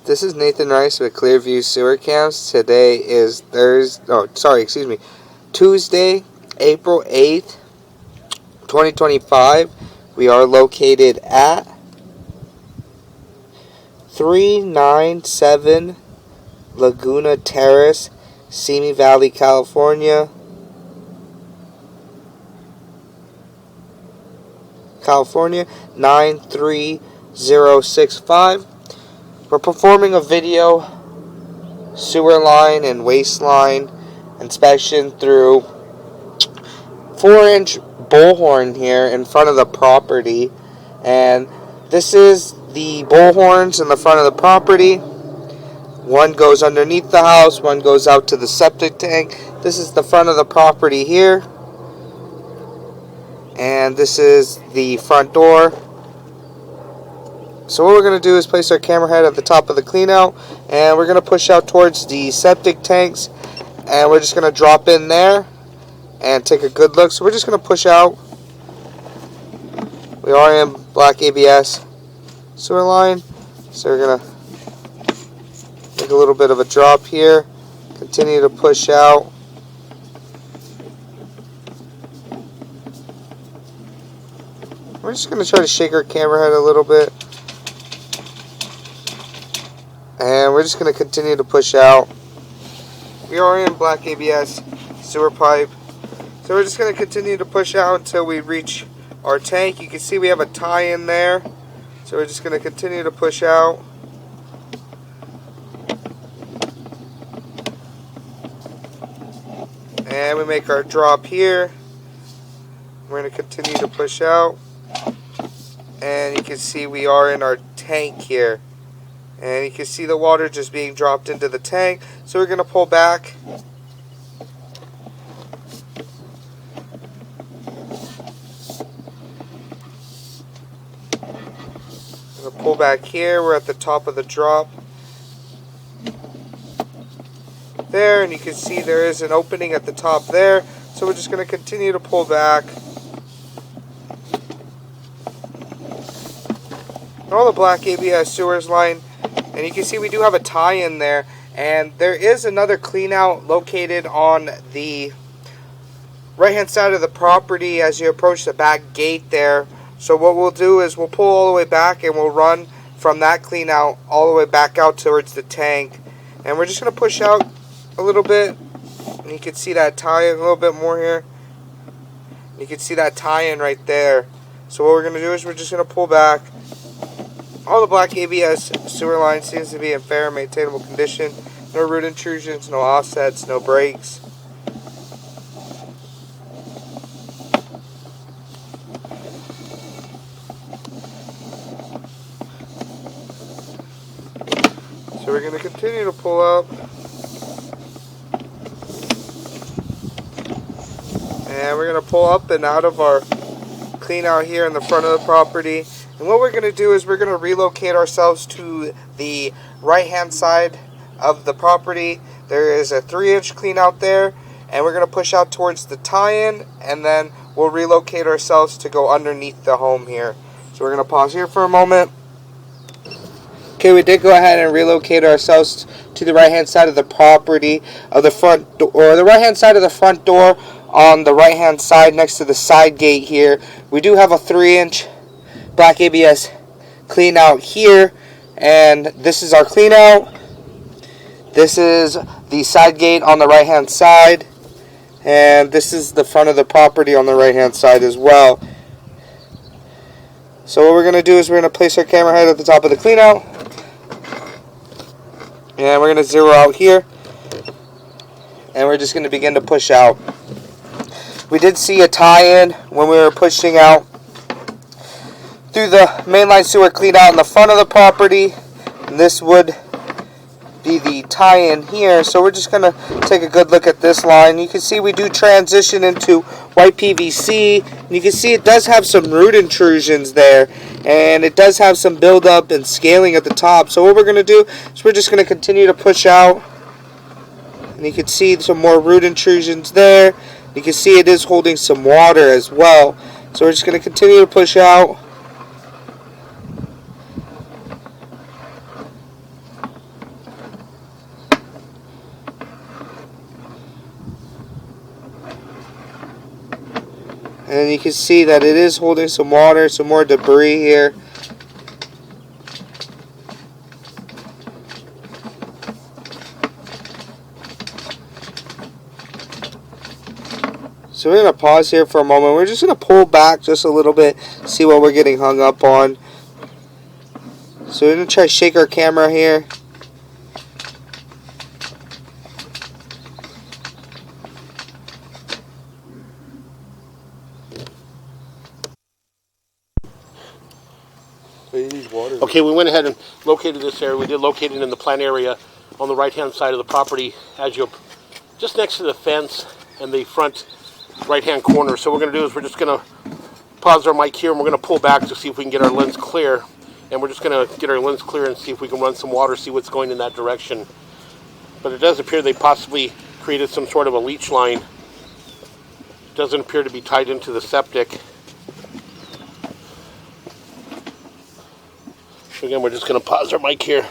This is Nathan Rice with Clearview Sewer Cams. Today is Tuesday, April 8th, 2025. We are located at 397 Laguna Terrace, Simi Valley, California. California 93065. We're performing a video sewer line and waste line inspection through 4-inch bullhorn here in front of the property, and this is the bullhorns in the front of the property. One goes underneath the house, one goes out to the septic tank. This is the front of the property here, and this is the front door. So what we're going to do is place our camera head at the top of the clean out, and we're going to push out towards the septic tanks, and we're just going to drop in there and take a good look. So we're just going to push out. We are in black ABS sewer line, so we're going to make a little bit of a drop here, continue to push out. We're just going to try to shake our camera head a little bit. And we're just going to continue to push out. We are in black ABS sewer pipe. So we're just going to continue to push out until we reach our tank. You can see we have a tie in there. So we're just going to continue to push out. And we make our drop here. We're going to continue to push out. And you can see we are in our tank here. And you can see the water just being dropped into the tank. So we're going to pull back. We're going to pull back here. We're at the top of the drop. There, and you can see there is an opening at the top there. So we're just going to continue to pull back. All the black ABS sewers line. And you can see we do have a tie in there, and there is another clean out located on the right hand side of the property as you approach the back gate there. So what we'll do is we'll pull all the way back and we'll run from that clean out all the way back out towards the tank, and we're just going to push out a little bit, and you can see that tie in a little bit more here. You can see that tie in right there. So what we're going to do is we're just going to pull back. All the black ABS sewer line seems to be in fair and maintainable condition. No root intrusions, no offsets, no breaks. So we're going to continue to pull up. And we're going to pull up and out of our clean out here in the front of the property. And what we're going to do is we're going to relocate ourselves to the right hand side of the property. There is a 3-inch clean out there, and we're going to push out towards the tie-in, and then we'll relocate ourselves to go underneath the home here. So we're going to pause here for a moment. Okay, we did go ahead and relocate ourselves to the right hand side of the property of the front door, or the right hand side of the front door on the right hand side next to the side gate here. We do have a 3-inch black ABS clean out here, and this is our clean out. This is the side gate on the right hand side, and this is the front of the property on the right hand side as well. So what we're going to do is we're going to place our camera head at the top of the clean out, and we're going to zero out here, and we're just going to begin to push out. We did see a tie-in when we were pushing out through the mainline sewer clean out in the front of the property, and this would be the tie-in here. So we're just going to take a good look at this line. You can see we do transition into white PVC, and you can see it does have some root intrusions there, and it does have some buildup and scaling at the top. So what we're going to do is we're just going to continue to push out, and you can see some more root intrusions there. You can see it is holding some water as well. So we're just going to continue to push out. And you can see that it is holding some water, some more debris here. So we're going to pause here for a moment. We're just going to pull back just a little bit, see what we're getting hung up on. So we're going to try to shake our camera here. Okay, we went ahead and located this area. We did locate it in the plant area on the right-hand side of the property, as you just next to the fence and the front right-hand corner. So what we're going to do is we're just going to pause our mic here, and we're going to pull back to see if we can get our lens clear. And we're just going to get our lens clear and see if we can run some water, see what's going in that direction. But it does appear they possibly created some sort of a leach line. It doesn't appear to be tied into the septic. So again, we're just going to pause our mic here.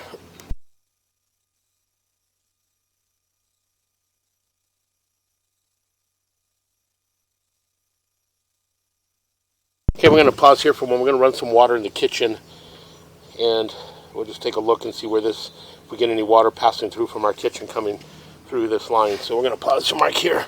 Okay, we're going to pause here for a moment. We're going to run some water in the kitchen, and we'll just take a look and see where this, if we get any water passing through from our kitchen coming through this line. So we're going to pause the mic here.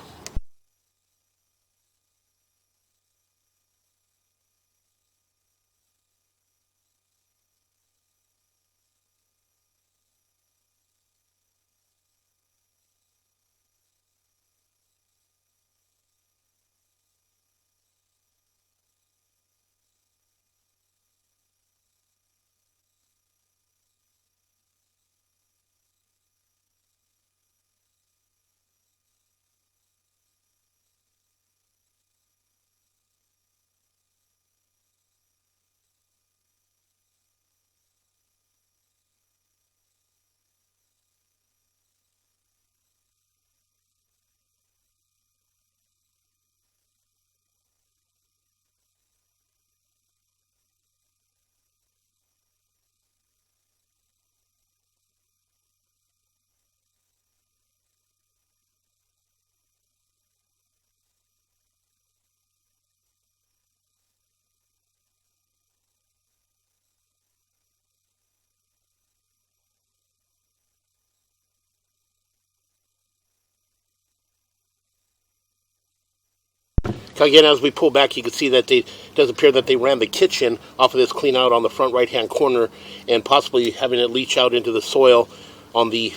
Again, as we pull back, you can see that it does appear that they ran the kitchen off of this clean out on the front right-hand corner, and possibly having it leach out into the soil on the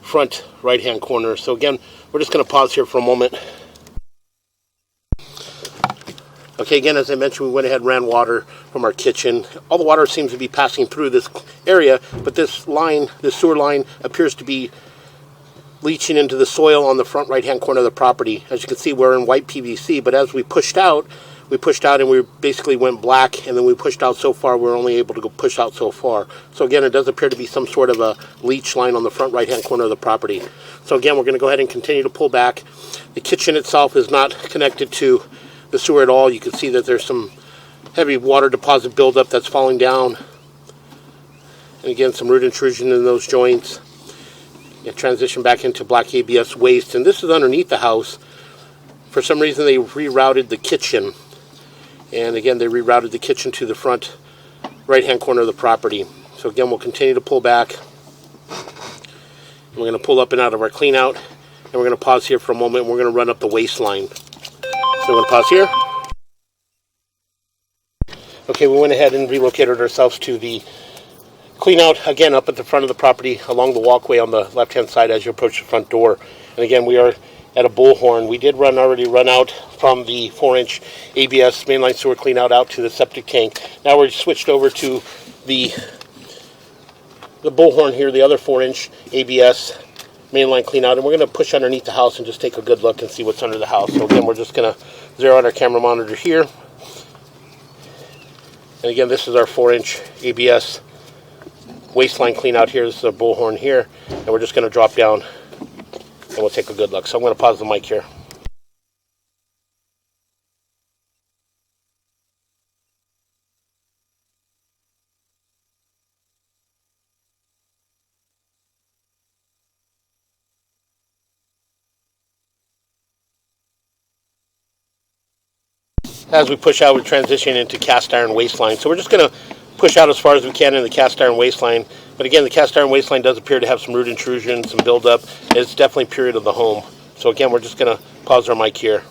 front right-hand corner. So again, we're just going to pause here for a moment. Okay, again, as I mentioned, we went ahead and ran water from our kitchen. All the water seems to be passing through this area, but this line, this sewer line, appears to be leaching into the soil on the front right-hand corner of the property. As you can see, we're in white PVC, but as we pushed out and we basically went black, and then we pushed out so far, we're only able to go push out so far. So again, it does appear to be some sort of a leach line on the front right-hand corner of the property. So again, we're going to go ahead and continue to pull back. The kitchen itself is not connected to the sewer at all. You can see that there's some heavy water deposit buildup that's falling down. And again, some root intrusion in those joints. It transitioned back into black ABS waste, and this is underneath the house. For some reason, they rerouted the kitchen, and again, they rerouted the kitchen to the front right-hand corner of the property. So again, we'll continue to pull back. We're going to pull up and out of our clean out, and we're going to pause here for a moment, and we're going to run up the waste line. So we're going to pause here. Okay, we went ahead and relocated ourselves to the clean out, again, up at the front of the property along the walkway on the left-hand side as you approach the front door. And again, we are at a bullhorn. We did already run out from the 4-inch ABS mainline sewer clean out to the septic tank. Now we're switched over to the bullhorn here, the other 4-inch ABS mainline clean out, and we're going to push underneath the house and just take a good look and see what's under the house. So again, we're just going to zero out our camera monitor here. And again, this is our 4-inch ABS waistline clean out here. This is a bullhorn here, and we're just going to drop down and we'll take a good look. So I'm going to pause the mic here. as we push out, we transition into cast iron waistline. So we're just going to push out as far as we can in the cast iron waistline. But again, the cast iron waistline does appear to have some root intrusion, some buildup. It's definitely period of the home. So again, we're just going to pause our mic here.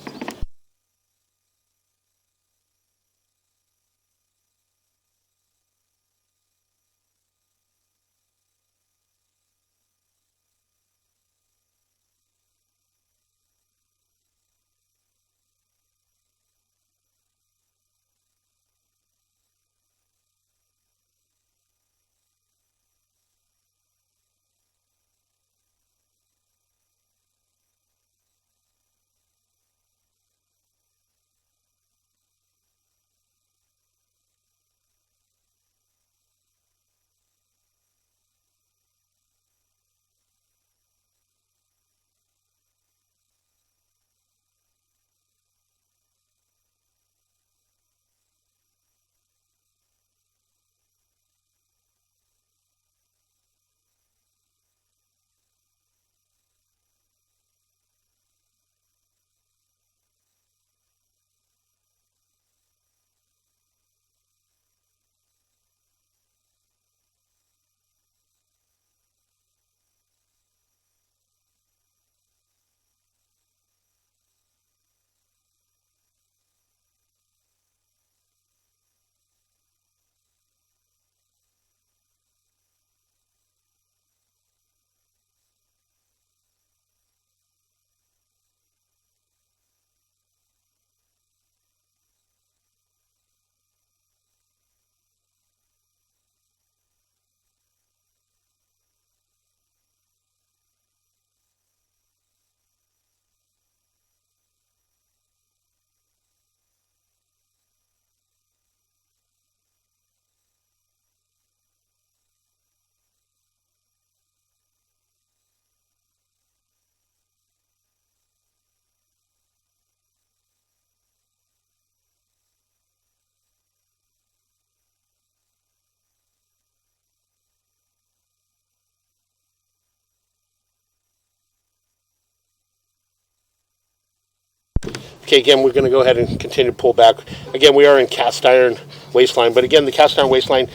Okay, again, we're going to go ahead and continue to pull back. Again, we are in cast iron waistline, but again, the cast iron waistline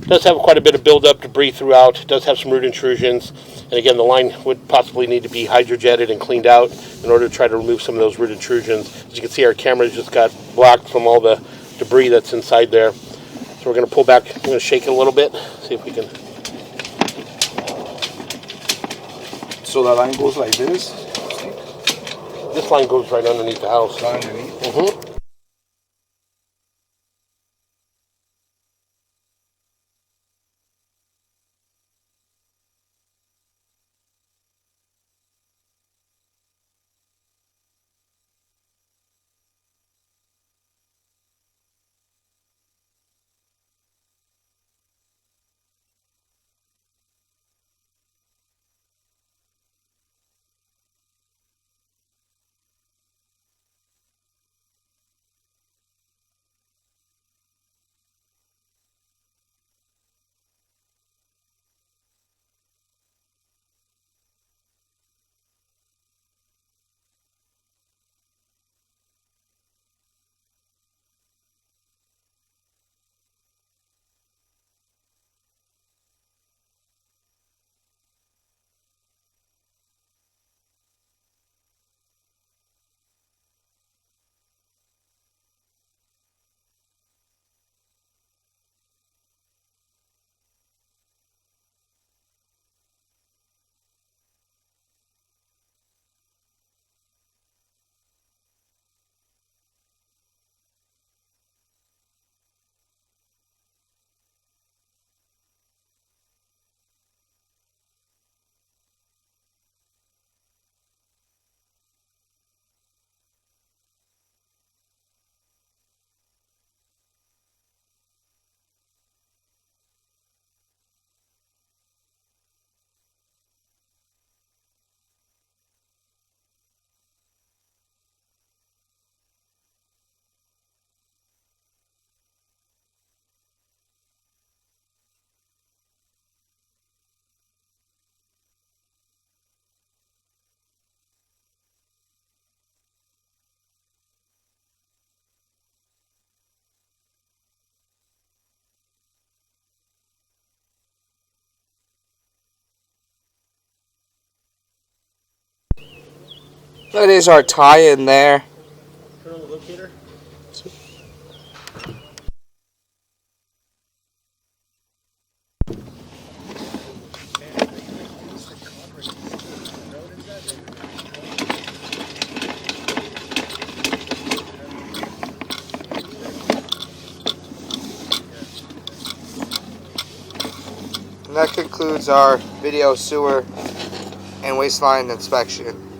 does have quite a bit of buildup, debris throughout. It does have some root intrusions, and again, the line would possibly need to be hydrojetted and cleaned out in order to try to remove some of those root intrusions. As you can see, our camera just got blocked from all the debris that's inside there. So we're going to pull back. I'm going to shake it a little bit, see if we can. So the line goes like this? This line goes right underneath the house. Right underneath? Mm-hmm. That is our tie-in there. Turn on the locator. And that concludes our video sewer and waste line inspection.